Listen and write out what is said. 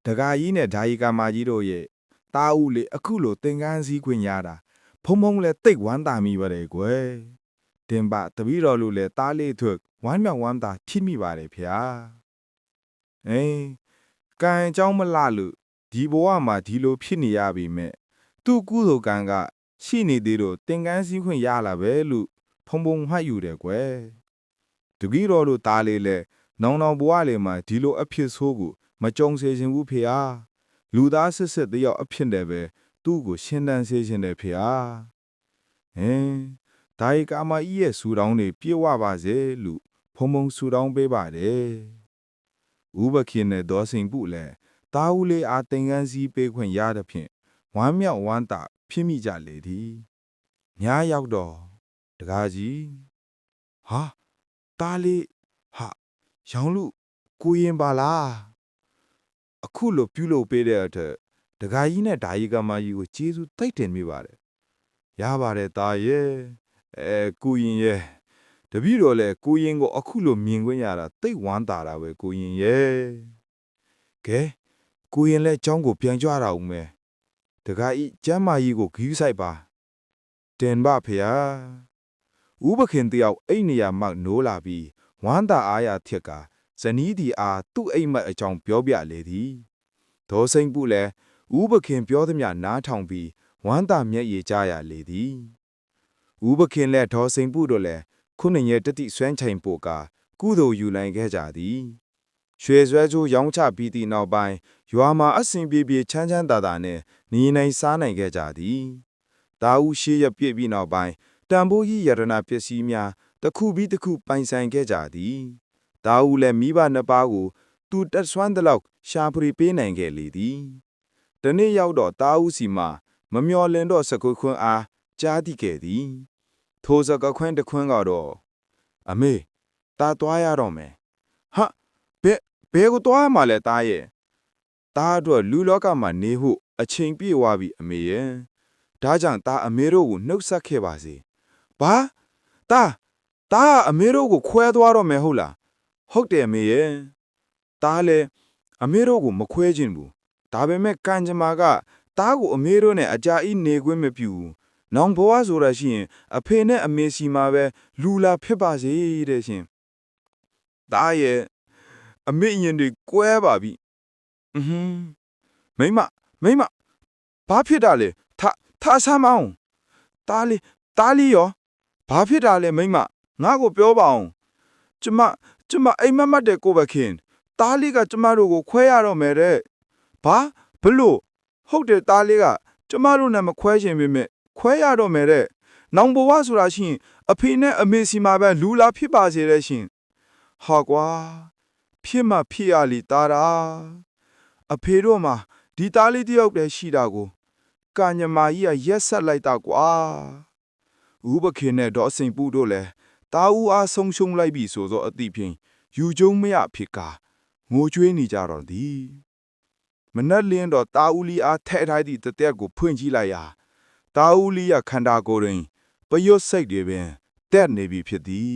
တကာကြီးနဲ့ဓာယီကာမကြီးတို့ရဲ့တာဦးလေအခုလိုသင်္ကန်းစည်းခွင့်ရတာဖုံဖုံလဲတိတ်ဝမ်းသာမိပါတယ်ကွယ်တင်ပါတပည့်တော်လူလဲတားလေးထွတ်ဝမ်းမြောက်ဝမ်းသာဖြစ်မိပါတယ်ဖေဟာကံအကြောင်းမလှလို့ဒီဘဝမှာဒီလိုဖြစ်နေရပြီမဲ့သူ့ကုသိုလ်ကံကရှိနေသေးတော့သင်္ကန်းစည်းခွင့်ရလာပဲလို့ဖုံဖုံမှတ်ယူတယ်ကွယ်တပည့်တော်တို့တားလေးလဲနောင်ဘဝလေမှာဒီလိုအဖြစ်ဆိုးကိုမကြုံစေခြင်းဘူးဖေဟာလူသားစစ်စစ်တယောက်အဖြစ်နဲ့ပဲသူ့ကိုရှင်းတန်းစေခြင်းတယ်ဖေဟာဒါရီကာမကြီးရဲ့ဆူတောင်းတွေပြေဝပါစေလို့ဖုံဖုံဆူတောင်းပေးပါတယ်ဥပခင်နဲ့ဒေါ်စိန်ပုလည်းတာဦးလေးအားသင်္ကန်းစည်းပေးခွင့်ရတဲ့ဖြင့်ဝမ်းမြောက်ဝမ်းသာဖြစ်မိကြလေသည်ညာရောက်တော့တကားကြီးဟာတားလေးဟာရောင်လူကိုရင်ပါလားအခုလိုပြုလုပ်ပေးတဲ့အတွက်တကားကြီးနဲ့ဓာယီကမကြီးကိုကျေးဇူးသိမ့်တင်မိပါတယ်ရပါတယ်တာရဲ့ကိုရင်ရဲ့တပည့်တော်လဲကိုရင်ကိုအခုလိုမြင်ခွင့်ရတာသိဝမ်းသာတာပဲကိုရင်ရဲ့ကဲကိုရင်လဲចောင်းကိုပြန်ကြွတာဦးမယ်တကားကြီးကျမ်းမာကြီးကိုဂီးဆိုင်ပါတင်ပါဖေဟာဥပခင်တယောက်အိတ်နေရမှနိုးလာပြီးဝမ်းသာအားရထက်ကဇနီးဒီအားသူ့အိမ်မက်အကြောင်းပြောပြလေသည်ဒေါ်စိန်ပုလည်းဥပခင်ပြောသမျှနားထောင်ပြီးဝမ်းသာမျက်ရည်ကျရလေသည်ဥပခင်လည်းဒေါ်စိန်ပုတို့လည်းခုနှစ်ရက်တတိဆွမ်းချိန်ပို့ကကုသိုလ်ယူနိုင်ခဲ့ကြသည်ရွှေဆွဲကျိုးရောင်းချပြီးသည့်နောက်ပိုင်းရွာမှာအစဉ်ပြေပြေချမ်းချမ်းသာသာနဲ့နေနိုင်စားနိုင်ခဲ့ကြသည်တာဦးရှိရပြည့်ပြီးနောက်ပိုင်းတန်ဖိုးကြီးယရနာပစ္စည်းများတစ်ခုပြီးတစ်ခုပိုင်ဆိုင်ခဲ့ကြသည်တာဦးလည်းမိဘနှစ်ပါးကိုသူတက်ဆွမ်းသလောက်ရှာဖွေပေးနိုင်ခဲ့လေသည်တနေ့ရောက်တော့တာဦးစီမှာမမျော်လင့်တော့စကုခွန်းအားကြားသိခဲ့သည်ထိုစကုခွန်းတစ်ခွန်းကတော့အမေတာသွားရတော့မယ်ဟာဘဲကိုသွားမှလဲတာရဲ့တာအတွက်လူလောကမှာနေဟုအချိန်ပြည့်သွားပြီအမေရဲ့ဒါကြောင့်တာအမေတို့ကိုနှုတ်ဆက်ခဲ့ပါစေဘာတာအမေတို့ကိုခွဲသွားတော့မယ်ဟုတ်လားဟုတ်တယ်အမေရဲ့တားလဲအမေတို့ကိုမခွဲခြင်းဘူးဒါပေမဲ့ကံကြမ္မာကတားကိုအမေတို့နဲ့အကြာကြီးနေခွင့်မပြုဘူးနောင်ဘဝဆိုတာရှိရင်အဖေနဲ့အမေစီမှာပဲလူလာဖြစ်ပါစေတဲ့ရှင်တားရဲ့အမေရင်တွေကွဲပါပြီမိမဘာဖြစ်တာလဲထဆမ်းမအောင်တားလေးရောဘာဖြစ်တာလဲမိမငါ့ကိုပြောပါအောင်ကျမအိမ်မက်တဲ့ကိုပဲခင်တားလေးကကျမတို့ကိုခွဲရတော့မယ်တဲ့ဘလို့ဟုတ်တယ်တားလေးကကျမတို့နဲ့မခွဲချင်ပေမဲ့ခွဲရတော့မယ်တဲ့နောင်ဘဝဆိုတာရှိရင်အဖေနဲ့အမေစီမှာပဲလူလာဖြစ်ပါစေတဲ့ရှင်ဟာကွာဖြစ်မှဖြစ်ရလီတားအဖေတို့မှာဒီတားလေးတယောက်တည်းရှိတာကိုကညမာကြီးကရက်ဆက်လိုက်တာကွာဥပခင်နဲ့ဒေါ်စိန်ပူတို့လည်းတာဦးအားဆုံးရှုံးလိုက်ပြီဆိုသောအသည့်ဖြင့်ယူကျုံမရဖြစ်ကာငိုကြွေးနေကြတော့သည်မနက်လင်းတော့တာဦးလီအားထဲထားသည့်တသက်ကိုဖွင့်ကြည့်လိုက်ရာတာဦးလီရခန္ဓာကိုယ်တွင်ပရွတ်စိတ်တွေပင်တက်နေပြီဖြစ်သည်